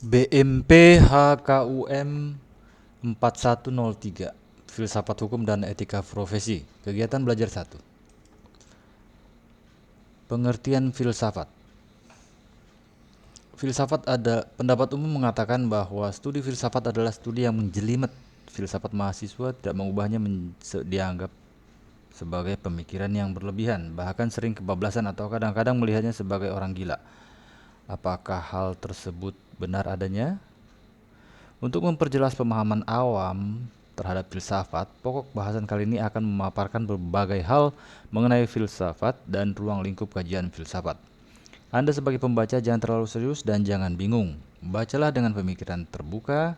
BMP HKUM 4103 Filsafat Hukum dan Etika Profesi. Kegiatan belajar 1. Pengertian filsafat. Filsafat ada pendapat umum mengatakan bahwa studi filsafat adalah studi yang menjelimet. Filsafat mahasiswa tidak mengubahnya dianggap sebagai pemikiran yang berlebihan, bahkan sering kebablasan atau kadang-kadang melihatnya sebagai orang gila. Apakah hal tersebut benar adanya? Untuk memperjelas pemahaman awam terhadap filsafat, pokok bahasan kali ini akan memaparkan berbagai hal mengenai filsafat dan ruang lingkup kajian filsafat. Anda sebagai pembaca jangan terlalu serius dan jangan bingung. Bacalah dengan pemikiran terbuka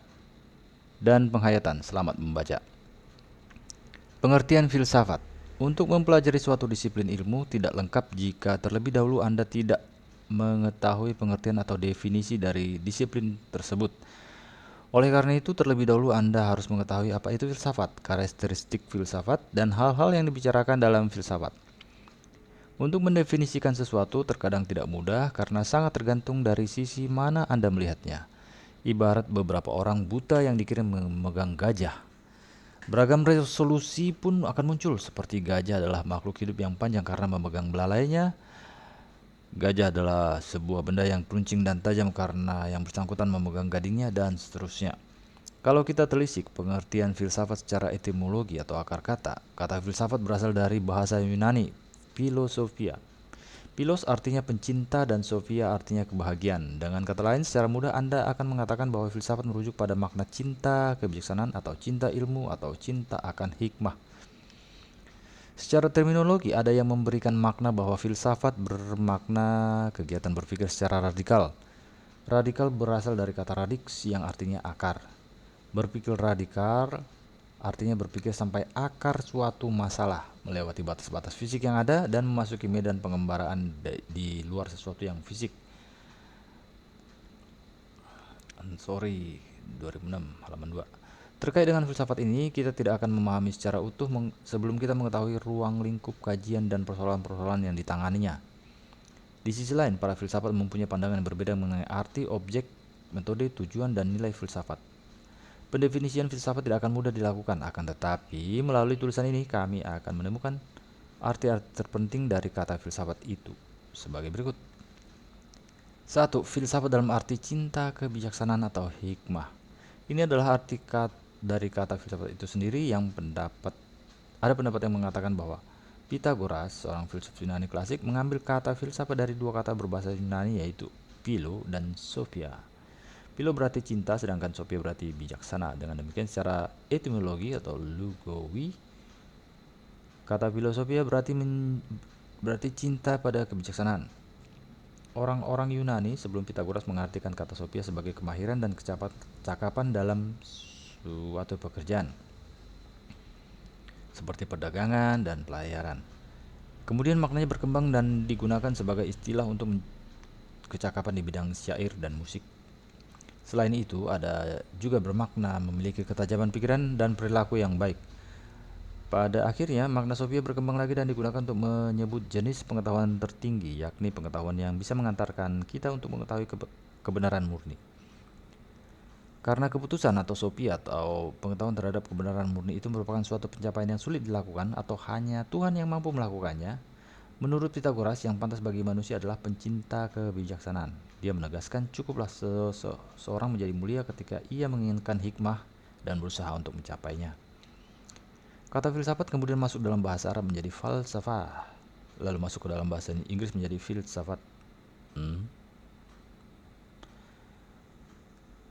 dan penghayatan. Selamat membaca. Pengertian filsafat. Untuk mempelajari suatu disiplin ilmu tidak lengkap jika terlebih dahulu Anda tidak mengetahui pengertian atau definisi dari disiplin tersebut. Oleh karena itu, terlebih dahulu Anda harus mengetahui apa itu filsafat, karakteristik filsafat, dan hal-hal yang dibicarakan dalam filsafat. Untuk mendefinisikan sesuatu terkadang tidak mudah karena sangat tergantung dari sisi mana Anda melihatnya. Ibarat beberapa orang buta yang dikira memegang gajah. Beragam resolusi pun akan muncul, seperti gajah adalah makhluk hidup yang panjang karena memegang belalainya. Gajah adalah sebuah benda yang peruncing dan tajam karena yang bersangkutan memegang gadingnya, dan seterusnya. Kalau kita telisik pengertian filsafat secara etimologi atau akar kata, kata filsafat berasal dari bahasa Yunani, philosophia. Philos artinya pencinta dan sophia artinya kebahagiaan. Dengan kata lain, secara mudah Anda akan mengatakan bahwa filsafat merujuk pada makna cinta kebijaksanaan atau cinta ilmu atau cinta akan hikmah. Secara terminologi, ada yang memberikan makna bahwa filsafat bermakna kegiatan berpikir secara radikal. Radikal berasal dari kata radix yang artinya akar. Berpikir radikal artinya berpikir sampai akar suatu masalah, melewati batas-batas fisik yang ada dan memasuki medan pengembaraan di luar sesuatu yang fisik. Sorry, 2006 halaman 2. Terkait dengan filsafat ini, kita tidak akan memahami secara utuh sebelum kita mengetahui ruang lingkup kajian dan persoalan-persoalan yang ditanganinya. Di sisi lain, para filsafat mempunyai pandangan yang berbeda mengenai arti, objek, metode, tujuan, dan nilai filsafat. Pendefinisian filsafat tidak akan mudah dilakukan, akan tetapi melalui tulisan ini kami akan menemukan arti-arti terpenting dari kata filsafat itu sebagai berikut. 1. Filsafat dalam arti cinta kebijaksanaan atau hikmah. Ini adalah arti dari kata filsafat itu sendiri yang ada pendapat yang mengatakan bahwa Pythagoras, seorang filsuf Yunani klasik, mengambil kata filsafat dari dua kata berbahasa Yunani yaitu philo dan sophia. Philo berarti cinta sedangkan sophia berarti bijaksana. Dengan demikian secara etimologi atau lugawi, kata filosofia berarti cinta pada kebijaksanaan. Orang-orang Yunani sebelum Pythagoras mengartikan kata sophia sebagai kemahiran dan kecakapan dalam suatu pekerjaan, seperti perdagangan dan pelayaran. Kemudian maknanya berkembang dan digunakan sebagai istilah untuk kecakapan di bidang syair dan musik. Selain itu, ada juga bermakna memiliki ketajaman pikiran dan perilaku yang baik. Pada akhirnya, makna sophia berkembang lagi dan digunakan untuk menyebut jenis pengetahuan tertinggi, yakni pengetahuan yang bisa mengantarkan kita untuk mengetahui kebenaran murni. Karena keputusan atau sophia atau pengetahuan terhadap kebenaran murni itu merupakan suatu pencapaian yang sulit dilakukan atau hanya Tuhan yang mampu melakukannya, menurut Pythagoras yang pantas bagi manusia adalah pencinta kebijaksanaan. Dia menegaskan cukuplah seorang menjadi mulia ketika ia menginginkan hikmah dan berusaha untuk mencapainya. Kata filsafat kemudian masuk dalam bahasa Arab menjadi falsafah, lalu masuk ke dalam bahasa Inggris menjadi filsafat.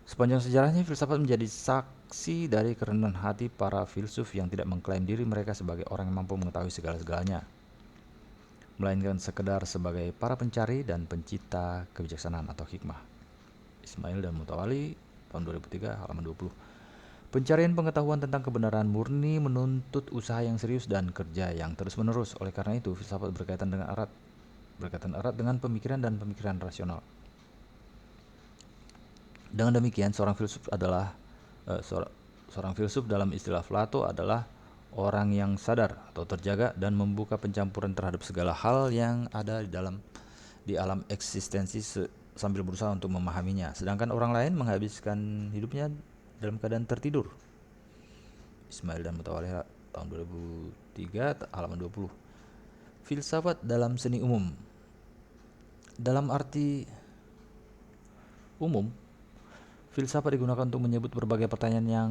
Sepanjang sejarahnya, filsafat menjadi saksi dari kerendahan hati para filsuf yang tidak mengklaim diri mereka sebagai orang yang mampu mengetahui segala-segalanya, melainkan sekedar sebagai para pencari dan pencipta kebijaksanaan atau hikmah. Ismail dan Mutawali, tahun 2003, halaman 20. Pencarian pengetahuan tentang kebenaran murni menuntut usaha yang serius dan kerja yang terus-menerus. Oleh karena itu, filsafat berkaitan erat dengan pemikiran dan pemikiran rasional. Dengan demikian, seorang filsuf dalam istilah Plato adalah orang yang sadar atau terjaga dan membuka pencampuran terhadap segala hal yang ada di alam eksistensi sambil berusaha untuk memahaminya, sedangkan orang lain menghabiskan hidupnya dalam keadaan tertidur. Ismail dan Mutawalliha tahun 2003 halaman 20. Filsafat dalam seni umum. Dalam arti umum, filsafat digunakan untuk menyebut berbagai pertanyaan yang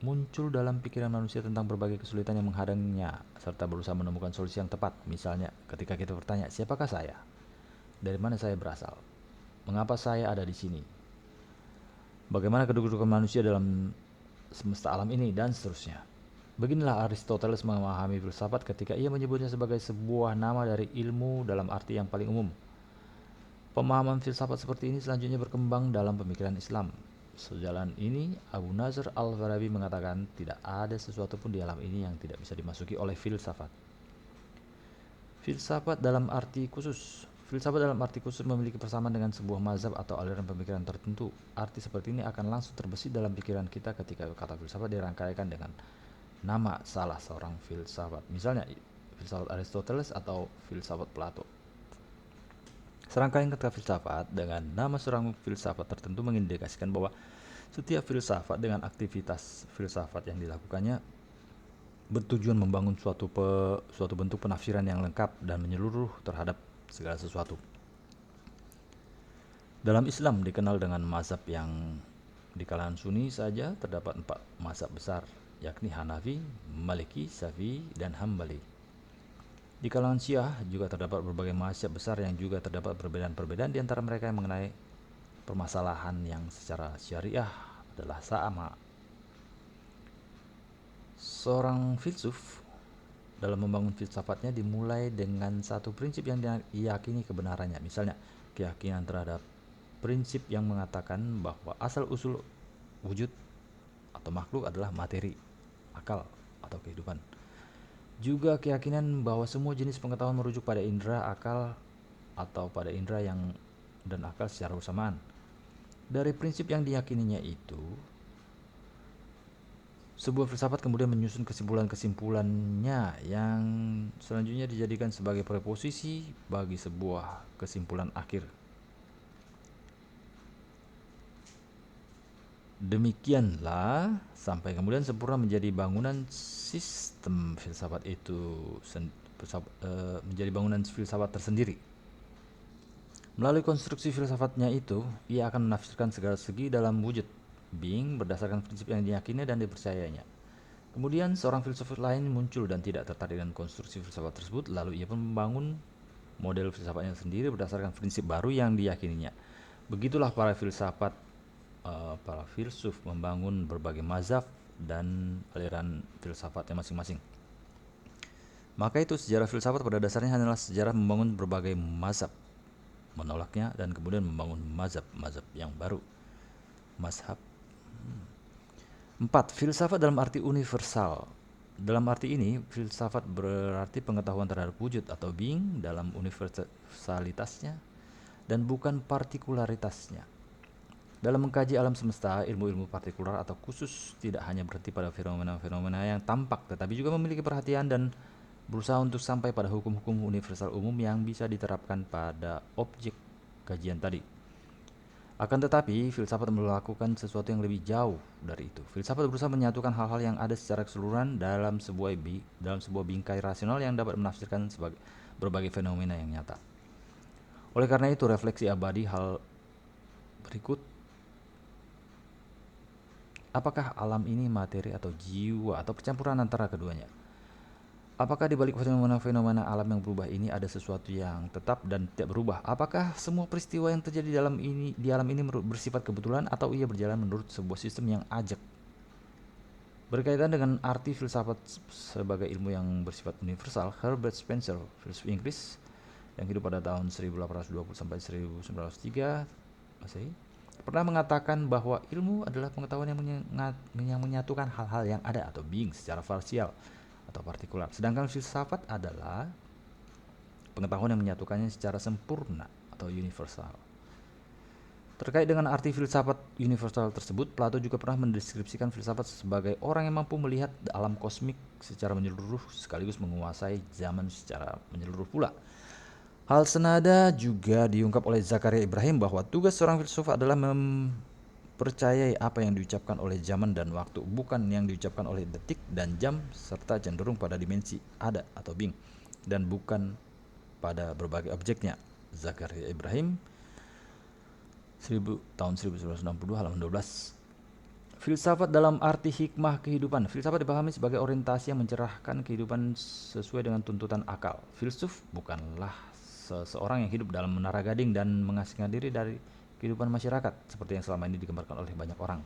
muncul dalam pikiran manusia tentang berbagai kesulitan yang menghadangnya, serta berusaha menemukan solusi yang tepat. Misalnya, ketika kita bertanya, siapakah saya? Dari mana saya berasal? Mengapa saya ada di sini? Bagaimana kedudukan manusia dalam semesta alam ini, dan seterusnya. Beginilah Aristoteles memahami filsafat ketika ia menyebutnya sebagai sebuah nama dari ilmu dalam arti yang paling umum. Pemahaman filsafat seperti ini selanjutnya berkembang dalam pemikiran Islam. Sejalan ini, Abu Nasr al-Farabi mengatakan tidak ada sesuatu pun di alam ini yang tidak bisa dimasuki oleh filsafat. Filsafat dalam arti khusus. Filsafat dalam arti khusus memiliki persamaan dengan sebuah mazhab atau aliran pemikiran tertentu. Arti seperti ini akan langsung terbesit dalam pikiran kita ketika kata filsafat dirangkaikan dengan nama salah seorang filsafat. Misalnya, filsafat Aristoteles atau filsafat Plato. Serangkaian kata filsafat dengan nama seorang filsafat tertentu mengindikasikan bahwa setiap filsafat dengan aktivitas filsafat yang dilakukannya bertujuan membangun suatu bentuk penafsiran yang lengkap dan menyeluruh terhadap segala sesuatu. Dalam Islam dikenal dengan mazhab yang di kalangan Sunni saja terdapat 4 mazhab besar, yakni Hanafi, Maliki, Syafi'i, dan Hambali. Di kalangan Syiah juga terdapat berbagai mazhab besar yang juga terdapat perbedaan-perbedaan di antara mereka yang mengenai permasalahan yang secara syariah adalah sama. Seorang filsuf dalam membangun filsafatnya dimulai dengan satu prinsip yang diyakini kebenarannya. Misalnya, keyakinan terhadap prinsip yang mengatakan bahwa asal-usul wujud atau makhluk adalah materi, akal, atau kehidupan. Juga keyakinan bahwa semua jenis pengetahuan merujuk pada indera, akal, atau pada indera dan akal secara bersamaan. Dari prinsip yang diyakininya itu, sebuah filsafat kemudian menyusun kesimpulan-kesimpulannya yang selanjutnya dijadikan sebagai preposisi bagi sebuah kesimpulan akhir. Demikianlah sampai kemudian sempurna menjadi bangunan sistem filsafat itu menjadi bangunan filsafat tersendiri. Melalui konstruksi filsafatnya itu, ia akan menafsirkan segala segi dalam wujud being berdasarkan prinsip yang diyakini dan dipercayainya. Kemudian seorang filsuf lain muncul dan tidak tertarik dengan konstruksi filsafat tersebut, lalu ia pun membangun model filsafatnya sendiri berdasarkan prinsip baru yang diyakininya. Begitulah para filsuf membangun berbagai mazhab dan aliran filsafatnya masing-masing. Maka itu sejarah filsafat pada dasarnya hanyalah sejarah membangun berbagai mazhab, menolaknya, dan kemudian membangun mazhab yang baru. Mazhab. 4. Filsafat dalam arti universal. Dalam arti ini, filsafat berarti pengetahuan terhadap wujud atau being dalam universalitasnya dan bukan partikularitasnya. Dalam mengkaji alam semesta, ilmu-ilmu partikular atau khusus tidak hanya berhenti pada fenomena-fenomena yang tampak, tetapi juga memiliki perhatian dan berusaha untuk sampai pada hukum-hukum universal umum yang bisa diterapkan pada objek kajian tadi. Akan tetapi, filsafat melakukan sesuatu yang lebih jauh dari itu. Filsafat berusaha menyatukan hal-hal yang ada secara keseluruhan dalam sebuah bingkai rasional yang dapat menafsirkan sebagai berbagai fenomena yang nyata. Oleh karena itu, refleksi abadi hal berikut. Apakah alam ini materi atau jiwa atau percampuran antara keduanya? Apakah di balik fenomena-fenomena alam yang berubah ini ada sesuatu yang tetap dan tidak berubah? Apakah semua peristiwa yang terjadi di alam ini bersifat kebetulan atau ia berjalan menurut sebuah sistem yang ajak? Berkaitan dengan arti filsafat sebagai ilmu yang bersifat universal, Herbert Spencer, filsuf Inggris yang hidup pada tahun 1820 sampai 1903 Masehi, pernah mengatakan bahwa ilmu adalah pengetahuan yang menyatukan hal-hal yang ada atau being secara parsial atau partikular. Sedangkan filsafat adalah pengetahuan yang menyatukannya secara sempurna atau universal. Terkait dengan arti filsafat universal tersebut, Plato juga pernah mendeskripsikan filsafat sebagai orang yang mampu melihat alam kosmik secara menyeluruh sekaligus menguasai zaman secara menyeluruh pula. Hal senada juga diungkap oleh Zakaria Ibrahim bahwa tugas seorang filsuf adalah mempercayai apa yang diucapkan oleh zaman dan waktu, bukan yang diucapkan oleh detik dan jam, serta cenderung pada dimensi ada atau bing, dan bukan pada berbagai objeknya. Zakaria Ibrahim tahun 1962 halaman 12. Filsafat dalam arti hikmah kehidupan. Filsafat dipahami sebagai orientasi yang mencerahkan kehidupan sesuai dengan tuntutan akal. Filsuf bukanlah seseorang yang hidup dalam menara gading dan mengasingkan diri dari kehidupan masyarakat, seperti yang selama ini digambarkan oleh banyak orang.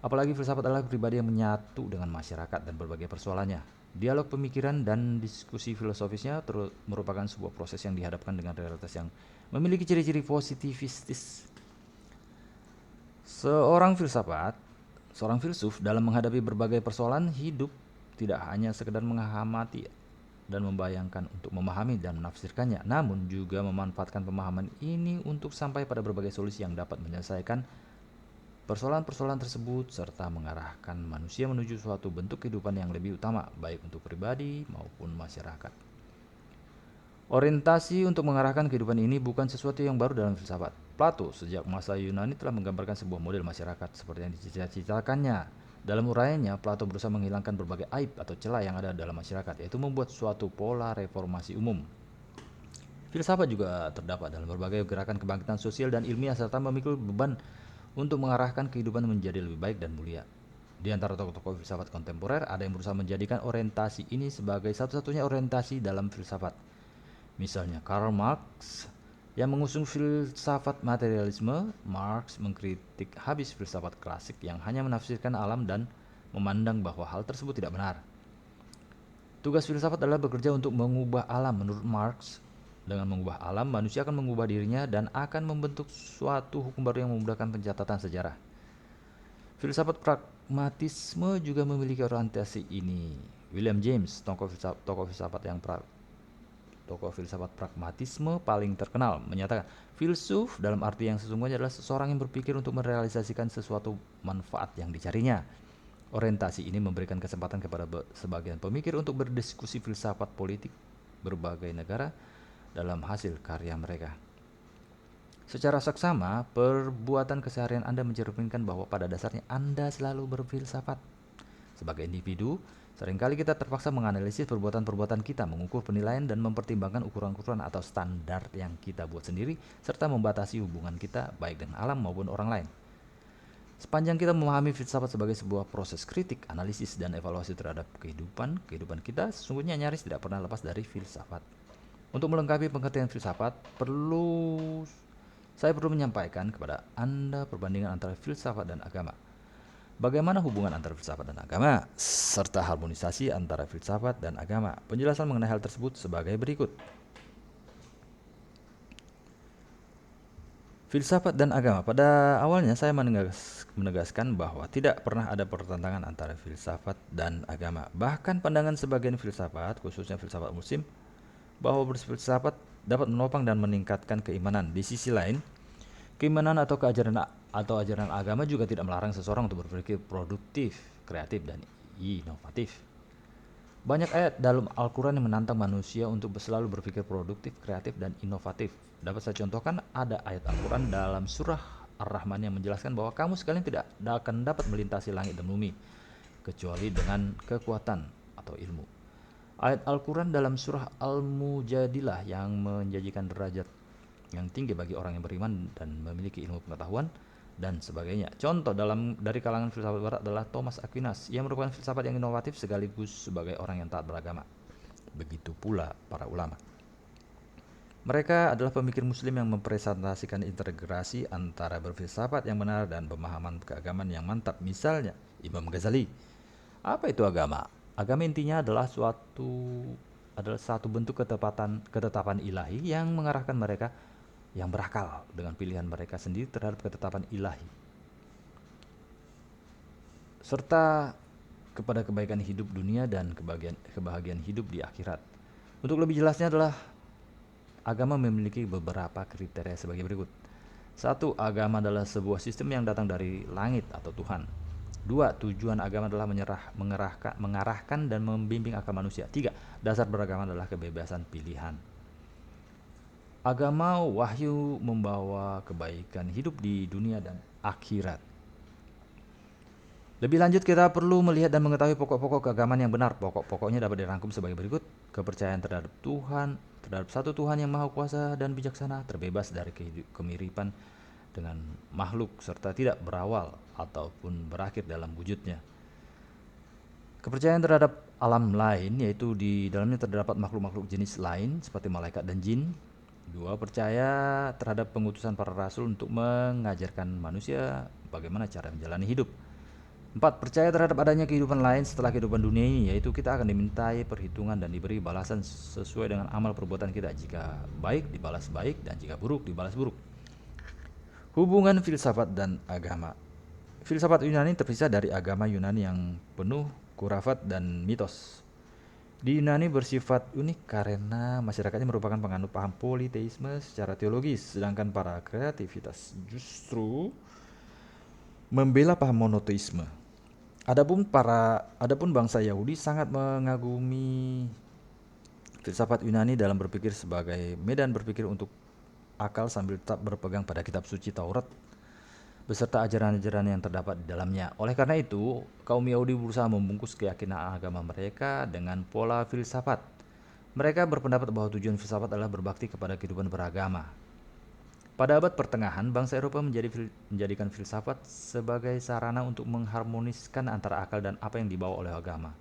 Apalagi filsafat adalah pribadi yang menyatu dengan masyarakat dan berbagai persoalannya. Dialog pemikiran dan diskusi filosofisnya merupakan sebuah proses yang dihadapkan dengan realitas yang memiliki ciri-ciri positivistis. Seorang filsuf dalam menghadapi berbagai persoalan hidup tidak hanya sekedar mengamati dan membayangkan untuk memahami dan menafsirkannya, namun juga memanfaatkan pemahaman ini untuk sampai pada berbagai solusi yang dapat menyelesaikan persoalan-persoalan tersebut serta mengarahkan manusia menuju suatu bentuk kehidupan yang lebih utama, baik untuk pribadi maupun masyarakat. Orientasi untuk mengarahkan kehidupan ini bukan sesuatu yang baru dalam filsafat. Plato sejak masa Yunani telah menggambarkan sebuah model masyarakat seperti yang dicita-citakannya. Dalam uraiannya, Plato berusaha menghilangkan berbagai aib atau celah yang ada dalam masyarakat, yaitu membuat suatu pola reformasi umum. Filsafat juga terdapat dalam berbagai gerakan kebangkitan sosial dan ilmiah serta memikul beban untuk mengarahkan kehidupan menjadi lebih baik dan mulia. Di antara tokoh-tokoh filsafat kontemporer, ada yang berusaha menjadikan orientasi ini sebagai satu-satunya orientasi dalam filsafat. Misalnya Karl Marx yang mengusung filsafat materialisme. Marx mengkritik habis filsafat klasik yang hanya menafsirkan alam dan memandang bahwa hal tersebut tidak benar. Tugas filsafat adalah bekerja untuk mengubah alam. Menurut Marx, dengan mengubah alam, manusia akan mengubah dirinya dan akan membentuk suatu hukum baru yang memudahkan pencatatan sejarah. Filsafat pragmatisme juga memiliki orientasi ini. William James, tokoh filsafat pragmatisme paling terkenal, menyatakan filsuf dalam arti yang sesungguhnya adalah seseorang yang berpikir untuk merealisasikan sesuatu manfaat yang dicarinya. Orientasi ini memberikan kesempatan kepada sebagian pemikir untuk berdiskusi filsafat politik berbagai negara dalam hasil karya mereka. Secara saksama, perbuatan keseharian Anda mencerminkan bahwa pada dasarnya Anda selalu berfilsafat. Sebagai individu, seringkali kita terpaksa menganalisis perbuatan-perbuatan kita, mengukur penilaian dan mempertimbangkan ukuran-ukuran atau standar yang kita buat sendiri, serta membatasi hubungan kita baik dengan alam maupun orang lain. Sepanjang kita memahami filsafat sebagai sebuah proses kritik, analisis, dan evaluasi terhadap kehidupan kita sesungguhnya nyaris tidak pernah lepas dari filsafat. Untuk melengkapi pengertian filsafat, saya perlu menyampaikan kepada Anda perbandingan antara filsafat dan agama. Bagaimana hubungan antara filsafat dan agama, serta harmonisasi antara filsafat dan agama. Penjelasan mengenai hal tersebut sebagai berikut. Filsafat dan agama. Pada awalnya saya menegaskan bahwa tidak pernah ada pertentangan antara filsafat dan agama. Bahkan pandangan sebagian filsafat, khususnya filsafat muslim, bahwa berfilsafat dapat menopang dan meningkatkan keimanan. Di sisi lain, keimanan atau ajaran agama juga tidak melarang seseorang untuk berpikir produktif, kreatif, dan inovatif. Banyak ayat dalam Al-Quran yang menantang manusia untuk selalu berpikir produktif, kreatif, dan inovatif. Dapat saya contohkan, ada ayat Al-Quran dalam surah Ar-Rahman yang menjelaskan bahwa kamu sekalian tidak akan dapat melintasi langit dan bumi kecuali dengan kekuatan atau ilmu. Ayat Al-Quran dalam surah Al-Mujadilah yang menjanjikan derajat yang tinggi bagi orang yang beriman dan memiliki ilmu pengetahuan dan sebagainya. Contoh dari kalangan filsafat barat adalah Thomas Aquinas. Ia merupakan filsafat yang inovatif sekaligus sebagai orang yang taat beragama. Begitu pula para ulama. Mereka adalah pemikir muslim yang mempresentasikan integrasi antara berfilsafat yang benar dan pemahaman keagamaan yang mantap. Misalnya Imam Ghazali. Apa itu agama? Agama intinya adalah satu bentuk ketetapan ilahi yang mengarahkan mereka yang berakal dengan pilihan mereka sendiri terhadap ketetapan ilahi, serta kepada kebaikan hidup dunia dan kebahagiaan hidup di akhirat. Untuk lebih jelasnya adalah agama memiliki beberapa kriteria sebagai berikut. 1. Agama adalah sebuah sistem yang datang dari langit atau Tuhan. 2. Tujuan agama adalah mengarahkan dan membimbing akal manusia. 3. Dasar beragama adalah kebebasan pilihan. Agama wahyu membawa kebaikan hidup di dunia dan akhirat. Lebih lanjut, kita perlu melihat dan mengetahui pokok-pokok keagamaan yang benar. Pokok-pokoknya dapat dirangkum sebagai berikut. Kepercayaan terhadap Tuhan, terhadap satu Tuhan yang maha kuasa dan bijaksana, terbebas dari kemiripan dengan makhluk, serta tidak berawal ataupun berakhir dalam wujudnya. Kepercayaan terhadap alam lain, yaitu di dalamnya terdapat makhluk-makhluk jenis lain seperti malaikat dan jin. 2. Percaya terhadap pengutusan para rasul untuk mengajarkan manusia bagaimana cara menjalani hidup. 4. Percaya terhadap adanya kehidupan lain setelah kehidupan dunia ini, yaitu kita akan dimintai perhitungan dan diberi balasan sesuai dengan amal perbuatan kita. Jika baik, dibalas baik, dan jika buruk, dibalas buruk. Hubungan filsafat dan agama. Filsafat Yunani terpisah dari agama Yunani yang penuh khurafat dan mitos. Di Yunani bersifat unik karena masyarakatnya merupakan penganut paham politeisme secara teologis, sedangkan para kreativitas justru membela paham monoteisme. Adapun bangsa Yahudi sangat mengagumi filsafat Yunani dalam berpikir sebagai medan berpikir untuk akal sambil tetap berpegang pada kitab suci Taurat beserta ajaran-ajaran yang terdapat di dalamnya. Oleh karena itu, kaum Yahudi berusaha membungkus keyakinan agama mereka dengan pola filsafat. Mereka berpendapat bahwa tujuan filsafat adalah berbakti kepada kehidupan beragama. Pada abad pertengahan, bangsa Eropa menjadikan filsafat sebagai sarana untuk mengharmoniskan antara akal dan apa yang dibawa oleh agama.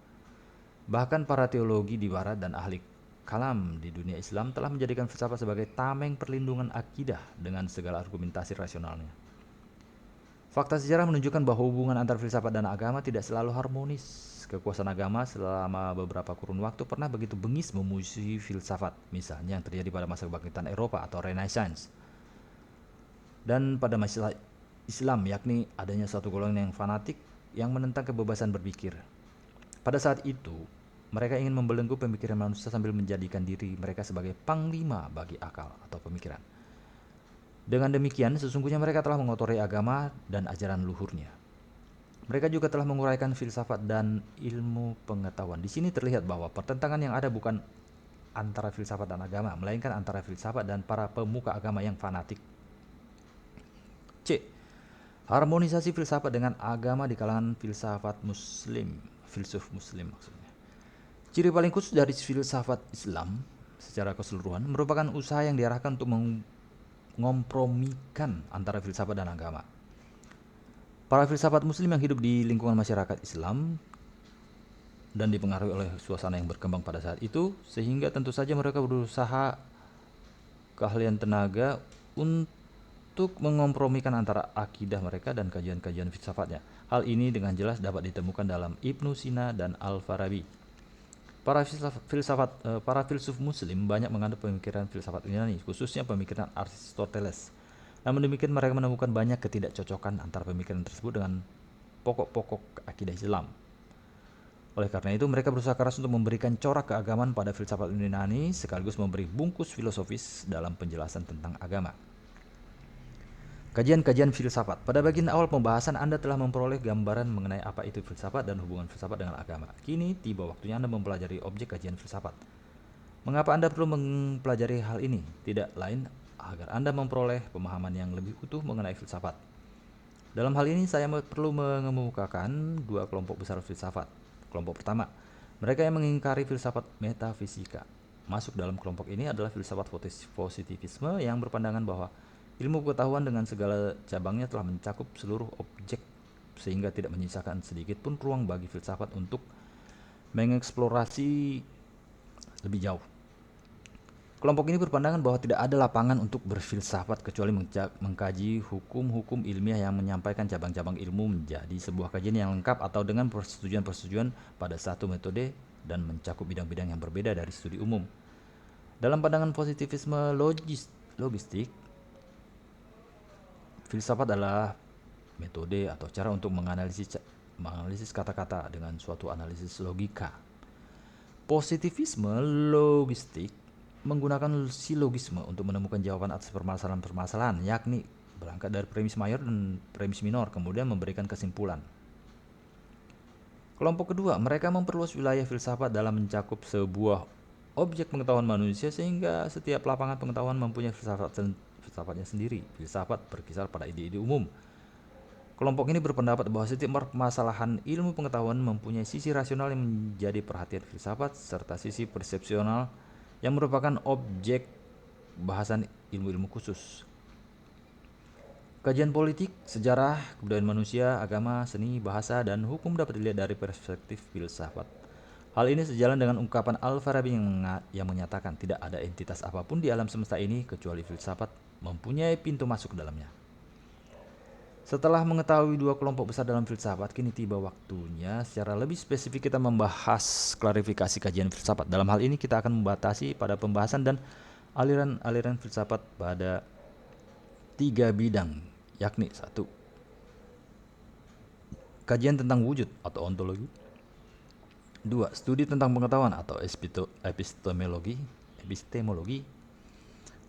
Bahkan para teologi di barat dan ahli kalam di dunia Islam telah menjadikan filsafat sebagai tameng perlindungan akidah dengan segala argumentasi rasionalnya. Fakta sejarah menunjukkan bahwa hubungan antara filsafat dan agama tidak selalu harmonis. Kekuasaan agama selama beberapa kurun waktu pernah begitu bengis memusuhi filsafat, misalnya yang terjadi pada masa kebangkitan Eropa atau Renaissance. Dan pada masalah Islam, yakni adanya suatu golongan yang fanatik yang menentang kebebasan berpikir. Pada saat itu, mereka ingin membelenggu pemikiran manusia sambil menjadikan diri mereka sebagai panglima bagi akal atau pemikiran. Dengan demikian, sesungguhnya mereka telah mengotori agama dan ajaran luhurnya. Mereka juga telah menguraikan filsafat dan ilmu pengetahuan. Di sini terlihat bahwa pertentangan yang ada bukan antara filsafat dan agama, melainkan antara filsafat dan para pemuka agama yang fanatik. C. Harmonisasi filsafat dengan agama di kalangan filsuf muslim maksudnya. Ciri paling khusus dari filsafat Islam secara keseluruhan merupakan usaha yang diarahkan untuk mengompromikan antara filsafat dan agama. Para filsafat muslim yang hidup di lingkungan masyarakat Islam dan dipengaruhi oleh suasana yang berkembang pada saat itu, sehingga tentu saja mereka berusaha keahlian tenaga untuk mengompromikan antara akidah mereka dan kajian-kajian filsafatnya. Hal ini dengan jelas dapat ditemukan dalam Ibnu Sina dan Al-Farabi. Para filsuf muslim banyak menganut pemikiran filsafat Yunani, khususnya pemikiran Aristoteles. Namun demikian, mereka menemukan banyak ketidakcocokan antara pemikiran tersebut dengan pokok-pokok akidah Islam. Oleh karena itu, mereka berusaha keras untuk memberikan corak keagamaan pada filsafat Yunani sekaligus memberi bungkus filosofis dalam penjelasan tentang agama. Kajian-kajian filsafat. Pada bagian awal pembahasan Anda telah memperoleh gambaran mengenai apa itu filsafat dan hubungan filsafat dengan agama. Kini tiba waktunya Anda mempelajari objek kajian filsafat. Mengapa Anda perlu mempelajari hal ini? Tidak lain agar Anda memperoleh pemahaman yang lebih utuh mengenai filsafat. Dalam hal ini saya perlu mengemukakan dua kelompok besar filsafat. Kelompok pertama, mereka yang mengingkari filsafat metafisika. Masuk dalam kelompok ini adalah filsafat positivisme yang berpandangan bahwa ilmu pengetahuan dengan segala cabangnya telah mencakup seluruh objek sehingga tidak menyisakan sedikit pun ruang bagi filsafat untuk mengeksplorasi lebih jauh. Kelompok ini berpandangan bahwa tidak ada lapangan untuk berfilsafat kecuali mengkaji hukum-hukum ilmiah yang menyampaikan cabang-cabang ilmu menjadi sebuah kajian yang lengkap atau dengan persetujuan-persetujuan pada satu metode dan mencakup bidang-bidang yang berbeda dari studi umum. Dalam pandangan positivisme logistik, filsafat adalah metode atau cara untuk menganalisis kata-kata dengan suatu analisis logika. Positivisme logistik menggunakan silogisme untuk menemukan jawaban atas permasalahan-permasalahan, yakni berangkat dari premis mayor dan premis minor, kemudian memberikan kesimpulan. Kelompok kedua, mereka memperluas wilayah filsafat dalam mencakup sebuah objek pengetahuan manusia sehingga setiap lapangan pengetahuan mempunyai filsafatnya sendiri. Filsafat berkisar pada ide-ide umum. Kelompok ini berpendapat bahwa setiap permasalahan ilmu pengetahuan mempunyai sisi rasional yang menjadi perhatian filsafat serta sisi persepsional yang merupakan objek bahasan ilmu-ilmu khusus. Kajian politik, sejarah, kebudayaan manusia, agama, seni, bahasa, dan hukum dapat dilihat dari perspektif filsafat. Hal ini sejalan dengan ungkapan Al-Farabi yang menyatakan tidak ada entitas apapun di alam semesta ini kecuali filsafat mempunyai pintu masuk ke dalamnya. Setelah mengetahui dua kelompok besar dalam filsafat, kini tiba waktunya secara lebih spesifik kita membahas klarifikasi kajian filsafat. Dalam hal ini kita akan membatasi pada pembahasan dan aliran-aliran filsafat pada 3 bidang, yakni 1. Kajian tentang wujud atau ontologi. 2. Studi tentang pengetahuan atau epistemologi.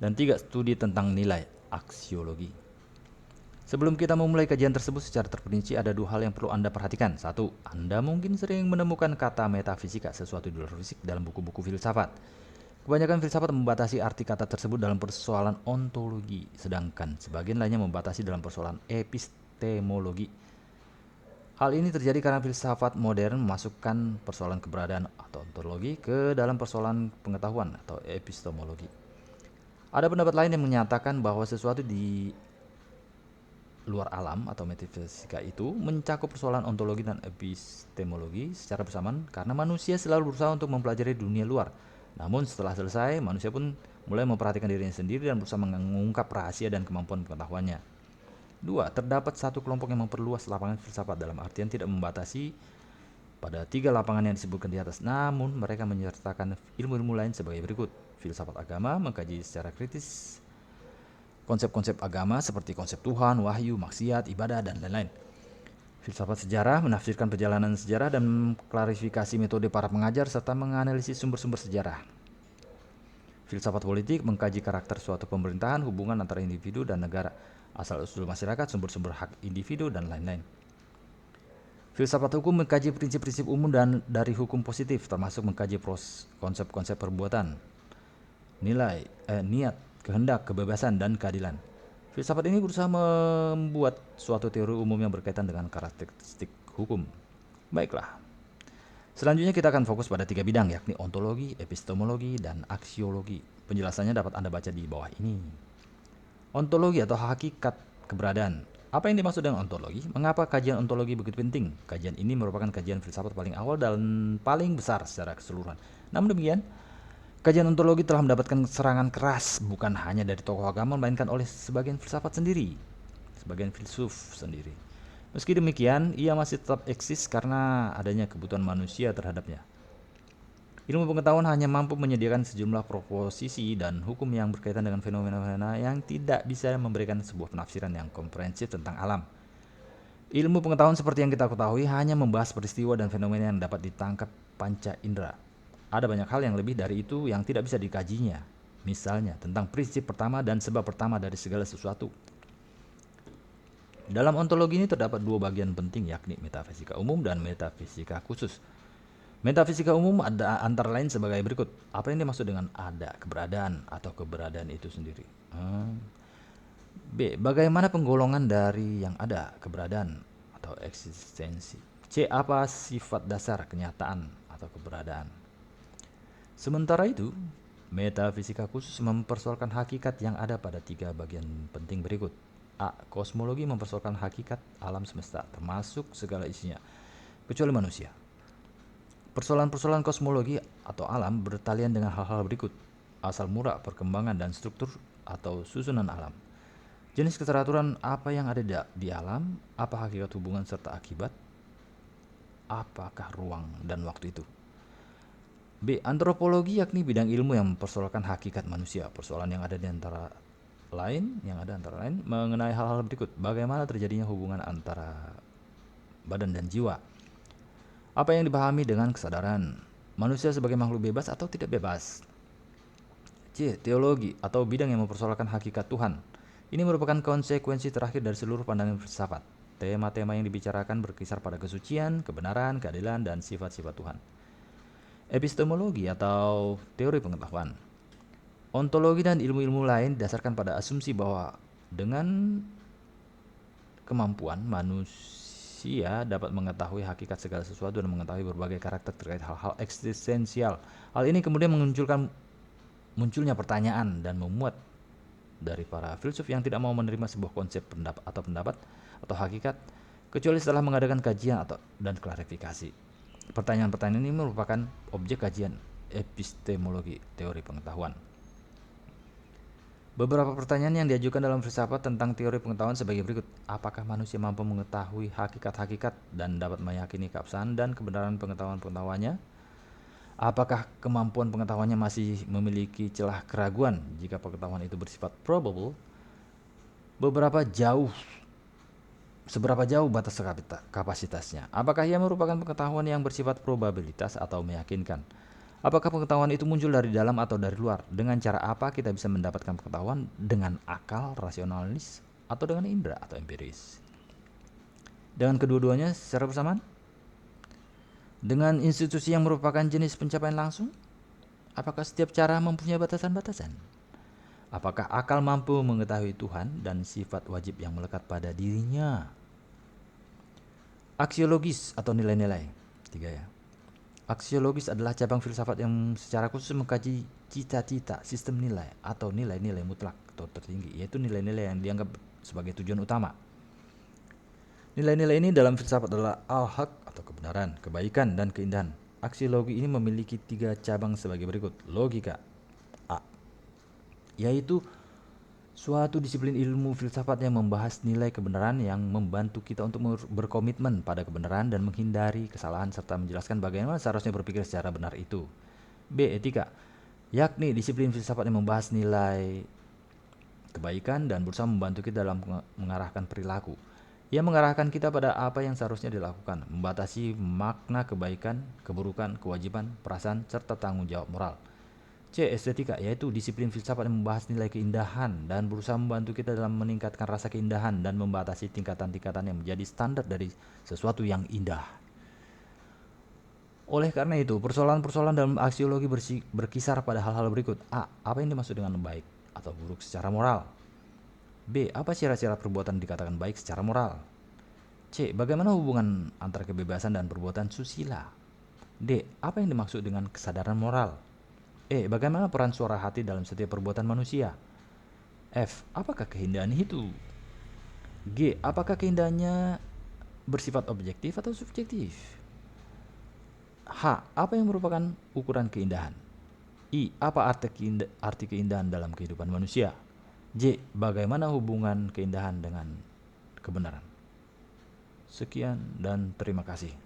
Dan 3. Studi tentang nilai, aksiologi. Sebelum kita memulai kajian tersebut secara terperinci, ada 2 hal yang perlu Anda perhatikan. 1. Anda mungkin sering menemukan kata metafisika, sesuatu di luar fisik, dalam buku-buku filsafat. Kebanyakan filsafat membatasi arti kata tersebut dalam persoalan ontologi, sedangkan sebagian lainnya membatasi dalam persoalan epistemologi. Hal ini terjadi karena filsafat modern memasukkan persoalan keberadaan atau ontologi ke dalam persoalan pengetahuan atau epistemologi. Ada pendapat lain yang menyatakan bahwa sesuatu di luar alam atau metafisika itu mencakup persoalan ontologi dan epistemologi secara bersamaan karena manusia selalu berusaha untuk mempelajari dunia luar. Namun setelah selesai, manusia pun mulai memperhatikan dirinya sendiri dan berusaha mengungkap rahasia dan kemampuan pengetahuannya. 2. Terdapat satu kelompok yang memperluas lapangan filsafat dalam artian tidak membatasi pada 3 lapangan yang disebutkan di atas, namun mereka menyertakan ilmu-ilmu lain sebagai berikut. Filsafat agama mengkaji secara kritis konsep-konsep agama seperti konsep Tuhan, wahyu, maksiat, ibadah, dan lain-lain. Filsafat sejarah menafsirkan perjalanan sejarah dan klarifikasi metode para pengajar serta menganalisis sumber-sumber sejarah. Filsafat politik mengkaji karakter suatu pemerintahan, hubungan antara individu dan negara, asal-usul masyarakat, sumber-sumber hak individu, dan lain-lain. Filsafat hukum mengkaji prinsip-prinsip umum dan dari hukum positif, termasuk mengkaji konsep-konsep perbuatan, nilai, niat, kehendak, kebebasan, dan keadilan. Filsafat ini berusaha membuat suatu teori umum yang berkaitan dengan karakteristik hukum. Baiklah. Selanjutnya kita akan fokus pada 3 bidang, yakni ontologi, epistemologi, dan aksiologi. Penjelasannya dapat Anda baca di bawah ini. Ontologi atau hakikat keberadaan. Apa yang dimaksud dengan ontologi? Mengapa kajian ontologi begitu penting? Kajian ini merupakan kajian filsafat paling awal dan paling besar secara keseluruhan. Namun demikian, kajian ontologi telah mendapatkan serangan keras bukan hanya dari tokoh agama melainkan oleh sebagian filsafat sendiri, sebagian filsuf sendiri. Meski demikian, ia masih tetap eksis karena adanya kebutuhan manusia terhadapnya. Ilmu pengetahuan hanya mampu menyediakan sejumlah proposisi dan hukum yang berkaitan dengan fenomena-fenomena yang tidak bisa memberikan sebuah penafsiran yang komprehensif tentang alam. Ilmu pengetahuan seperti yang kita ketahui hanya membahas peristiwa dan fenomena yang dapat ditangkap panca indera. Ada banyak hal yang lebih dari itu yang tidak bisa dikajinya. Misalnya, tentang prinsip pertama dan sebab pertama dari segala sesuatu. Dalam ontologi ini terdapat 2 bagian penting, yakni metafisika umum dan metafisika khusus. Metafisika umum ada antara lain sebagai berikut. Apa yang dimaksud dengan ada, keberadaan, atau keberadaan itu sendiri? B. Bagaimana penggolongan dari yang ada, keberadaan, atau eksistensi? C. Apa sifat dasar kenyataan atau keberadaan? Sementara itu, metafisika khusus mempersoalkan hakikat yang ada pada 3 bagian penting berikut. A. Kosmologi mempersoalkan hakikat alam semesta, termasuk segala isinya, kecuali manusia. Persoalan-persoalan kosmologi atau alam bertalian dengan hal-hal berikut: asal mula, perkembangan, dan struktur atau susunan alam. Jenis keteraturan apa yang ada di alam, apa hakikat hubungan serta akibat, apakah ruang dan waktu itu. B. Antropologi yakni bidang ilmu yang mempersoalkan hakikat manusia. Persoalan yang ada antara lain mengenai hal-hal berikut: bagaimana terjadinya hubungan antara badan dan jiwa, apa yang dipahami dengan kesadaran, manusia sebagai makhluk bebas atau tidak bebas. C. Teologi atau bidang yang mempersoalkan hakikat Tuhan. Ini merupakan konsekuensi terakhir dari seluruh pandangan filsafat. Tema-tema yang dibicarakan berkisar pada kesucian, kebenaran, keadilan, dan sifat-sifat Tuhan. Epistemologi atau teori pengetahuan. Ontologi dan ilmu-ilmu lain didasarkan pada asumsi bahwa dengan kemampuan manusia dapat mengetahui hakikat segala sesuatu dan mengetahui berbagai karakter terkait hal-hal eksistensial. Hal ini kemudian munculnya pertanyaan dan memuat dari para filsuf yang tidak mau menerima sebuah konsep pendapat atau hakikat kecuali setelah mengadakan kajian dan klarifikasi. Pertanyaan-pertanyaan ini merupakan objek kajian epistemologi, teori pengetahuan. Beberapa pertanyaan yang diajukan dalam filsafat tentang teori pengetahuan sebagai berikut. Apakah manusia mampu mengetahui hakikat-hakikat dan dapat meyakini keabsahan dan kebenaran pengetahuan-pengetahuannya? Apakah kemampuan pengetahuannya masih memiliki celah keraguan jika pengetahuan itu bersifat probable? Seberapa jauh batas kapasitasnya? Apakah ia merupakan pengetahuan yang bersifat probabilitas atau meyakinkan? Apakah pengetahuan itu muncul dari dalam atau dari luar? Dengan cara apa kita bisa mendapatkan pengetahuan? Dengan akal, rasionalis, atau dengan indera atau empiris? Dengan kedua-duanya secara bersamaan? Dengan institusi yang merupakan jenis pencapaian langsung? Apakah setiap cara mempunyai batasan-batasan? Apakah akal mampu mengetahui Tuhan dan sifat wajib yang melekat pada dirinya? Aksiologis atau nilai-nilai. 3 ya. Aksiologis adalah cabang filsafat yang secara khusus mengkaji cita-cita, sistem nilai, atau nilai-nilai mutlak atau tertinggi, yaitu nilai-nilai yang dianggap sebagai tujuan utama. Nilai-nilai ini dalam filsafat adalah al-haq atau kebenaran, kebaikan, dan keindahan. Aksiologi ini memiliki 3 cabang sebagai berikut. Logika A, yaitu suatu disiplin ilmu filsafat yang membahas nilai kebenaran yang membantu kita untuk berkomitmen pada kebenaran dan menghindari kesalahan serta menjelaskan bagaimana seharusnya berpikir secara benar itu. B. Etika, yakni disiplin filsafat yang membahas nilai kebaikan dan berusaha membantu kita dalam mengarahkan perilaku. Ia mengarahkan kita pada apa yang seharusnya dilakukan, membatasi makna kebaikan, keburukan, kewajiban, perasaan, serta tanggung jawab moral. C. Estetika, yaitu disiplin filsafat yang membahas nilai keindahan dan berusaha membantu kita dalam meningkatkan rasa keindahan dan membatasi tingkatan-tingkatan yang menjadi standar dari sesuatu yang indah. Oleh karena itu, persoalan-persoalan dalam aksiologi berkisar pada hal-hal berikut. A. Apa yang dimaksud dengan baik atau buruk secara moral? B. Apa syarat-syarat perbuatan dikatakan baik secara moral? C. Bagaimana hubungan antara kebebasan dan perbuatan susila? D. Apa yang dimaksud dengan kesadaran moral? E. Bagaimana peran suara hati dalam setiap perbuatan manusia? F. Apakah keindahan itu? G. Apakah keindahannya bersifat objektif atau subjektif? H. Apa yang merupakan ukuran keindahan? I. Apa arti keindahan dalam kehidupan manusia? J. Bagaimana hubungan keindahan dengan kebenaran? Sekian dan terima kasih.